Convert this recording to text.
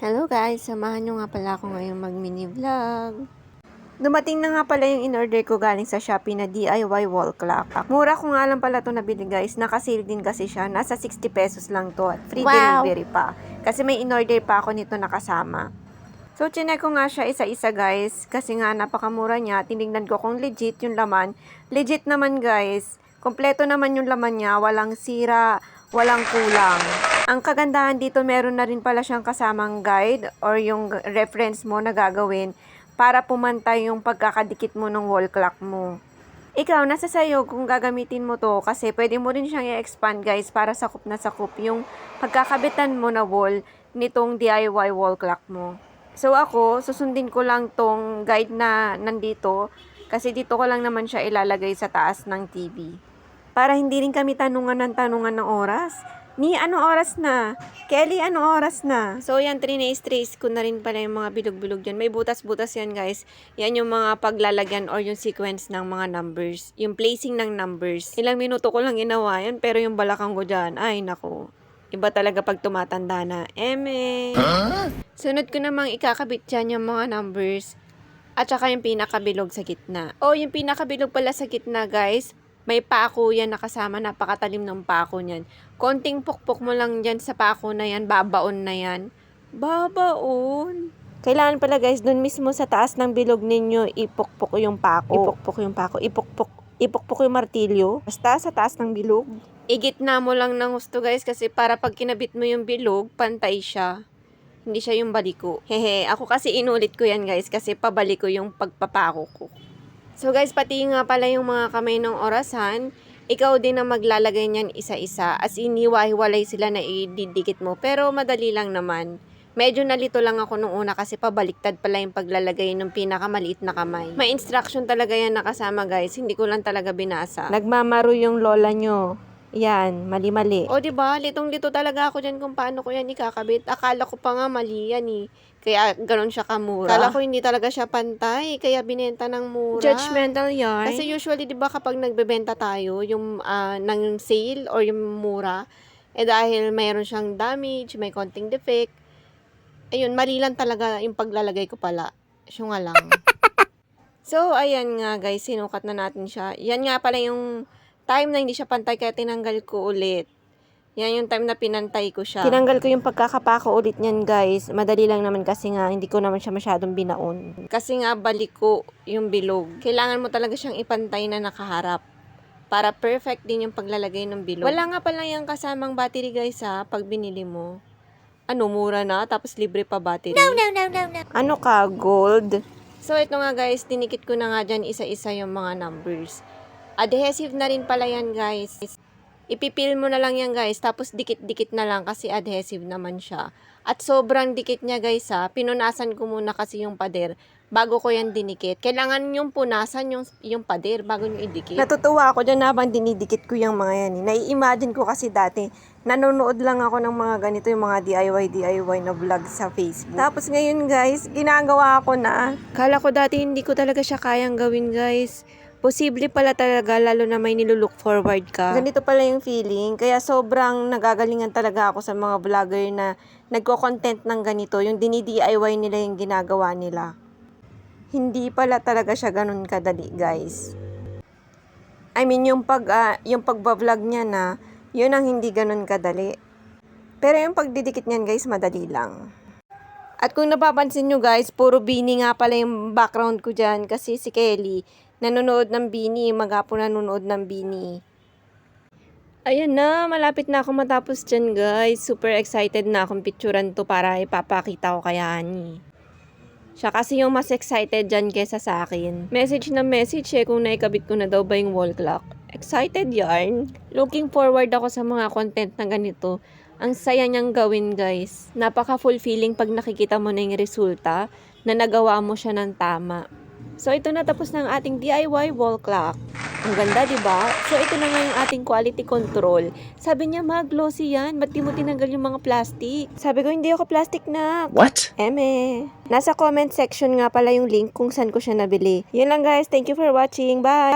Hello guys, samahan nyo nga pala ako ngayong mag-mini vlog. Dumating na nga pala yung in-order ko galing sa Shopee na DIY wall clock. Mura ko nga lang pala ito nabili guys, naka-sale din kasi siya. Nasa 60 pesos lang to at free delivery pa. Kasi may in-order pa ako nito nakasama. So, chinek ko nga siya isa-isa guys, kasi nga napakamura niya. Tinignan ko kung legit yung laman. Legit naman guys, kompleto naman yung laman niya, walang sira, walang kulang. Ang kagandahan dito, meron na rin pala siyang kasamang guide or yung reference mo na gagawin para pumantay yung pagkakadikit mo ng wall clock mo. Ikaw, nasa sayo kung gagamitin mo to kasi pwede mo rin siyang i-expand guys para sakop na sakop yung pagkakabitan mo na wall nitong DIY wall clock mo. So ako, susundin ko lang tong guide na nandito kasi dito ko lang naman siya ilalagay sa taas ng TV. Para hindi rin kami tanungan ng oras. Ni, ano oras na? Kelly, ano oras na? So, yan, trace ko na rin pala yung mga bilog-bilog dyan. May butas-butas yan, guys. Yan yung mga paglalagyan or yung sequence ng mga numbers. Yung placing ng numbers. Ilang minuto ko lang ginawa yan, pero yung balakang ko dyan, ay, nako. Iba talaga pag tumatanda na. Sunod ko namang ikakabit dyan yung mga numbers. At saka yung pinakabilog sa gitna. O, yung pinakabilog pala sa gitna, guys. May pako yan nakasama, napakatalim ng pako niyan. Konting pukpok mo lang dyan sa pako na yan, babaon na yan. Babaon. Kailangan pala guys, dun mismo sa taas ng bilog ninyo, ipukpok yung pako. Ipukpok yung martilyo. Basta sa taas ng bilog. Igitna mo lang ng gusto guys, kasi para pag kinabit mo yung bilog, pantay siya. Hindi siya yung baliko. Hehe, ako kasi inulit ko yan guys, kasi pabalik ko yung pagpapako ko. So guys, pati nga pala yung mga kamay ng orasan, ikaw din ang maglalagay niyan isa-isa. As in, hiwa-hiwalay sila na ididikit mo. Pero madali lang naman. Medyo nalito lang ako nung una kasi pabaliktad pala yung paglalagay ng pinakamaliit na kamay. May instruction talaga yan nakasama guys, hindi ko lang talaga binasa. Nagmamaro yung lola nyo. Yan, mali-mali. O diba, litong-lito talaga ako dyan kung paano ko yan ikakabit. Akala ko pa nga mali yan eh. Kaya gano'n siya kamura. Akala ko hindi talaga siya pantay, kaya binenta ng mura. Judgmental yarn. Kasi usually, di ba kapag nagbebenta tayo, yung ng sale or yung mura, dahil mayroon siyang damage, may konting defect, ayun, mali lang talaga yung paglalagay ko pala. Siya nga lang. So, ayan nga guys, sinukat na natin siya. Yan nga pala yung time na hindi siya pantay, kaya tinanggal ko ulit. Yan yung time na pinantay ko siya. Tinanggal ko yung pagkakapako ulit niyan guys. Madali lang naman kasi nga hindi ko naman siya masyadong binaon. Kasi nga baliko yung bilog. Kailangan mo talaga siyang ipantay na nakaharap. Para perfect din yung paglalagay ng bilog. Wala nga pala yung kasamang battery guys ha, pag binili mo. Ano, mura na? Tapos libre pa battery? No. Ano ka, gold? So ito nga guys, tinikit ko na nga dyan isa-isa yung mga numbers. Adhesive na rin pala yan guys. Ipipil mo na lang yan guys, tapos dikit-dikit na lang kasi adhesive naman siya. At sobrang dikit niya guys ha, pinunasan ko muna kasi yung pader bago ko yan dinikit. Kailangan yung punasan yung pader bago nyo idikit. Natutuwa ako dyan habang dinidikit ko yung mga yan. Nai-imagine ko kasi dati, nanonood lang ako ng mga ganito, yung mga DIY na vlog sa Facebook. Tapos ngayon guys, ginagawa ko na. Kala ko dati hindi ko talaga siya kayang gawin guys. Posible pala talaga, lalo na may nilulook forward ka. Ganito pala yung feeling. Kaya sobrang nagagalingan talaga ako sa mga vlogger na nagko-content ng ganito. Yung dini-DIY nila yung ginagawa nila. Hindi pala talaga siya ganun kadali, guys. I mean, yung pagbablog niya na, yun ang hindi ganun kadali. Pero yung pagdidikit niyan, guys, madali lang. At kung napapansin nyo, guys, puro Bini nga pala yung background ko dyan. Kasi si Kelly, nanonood ng Bini, maghapon nanonood ng Bini. Ayan na, malapit na ako matapos dyan guys. Super excited na akong picturean to para ipapakita ko kay Ani. Siya kasi yung mas excited dyan kesa sa akin. Message na message kung naikabit ko na daw ba yung wall clock. Excited yarn. Looking forward ako sa mga content na ganito. Ang saya niyang gawin guys. Napaka-fulfilling pag nakikita mo na yung resulta na nagawa mo siya ng tama. So, ito na tapos ng ating DIY wall clock. Ang ganda, di ba? So, ito na nga yung ating quality control. Sabi niya, glossy yan. Ba't di mo tinanggal yung mga plastic? Sabi ko, hindi ako plastic na. What? Nasa comment section nga pala yung link kung saan ko siya nabili. Yun lang guys. Thank you for watching. Bye!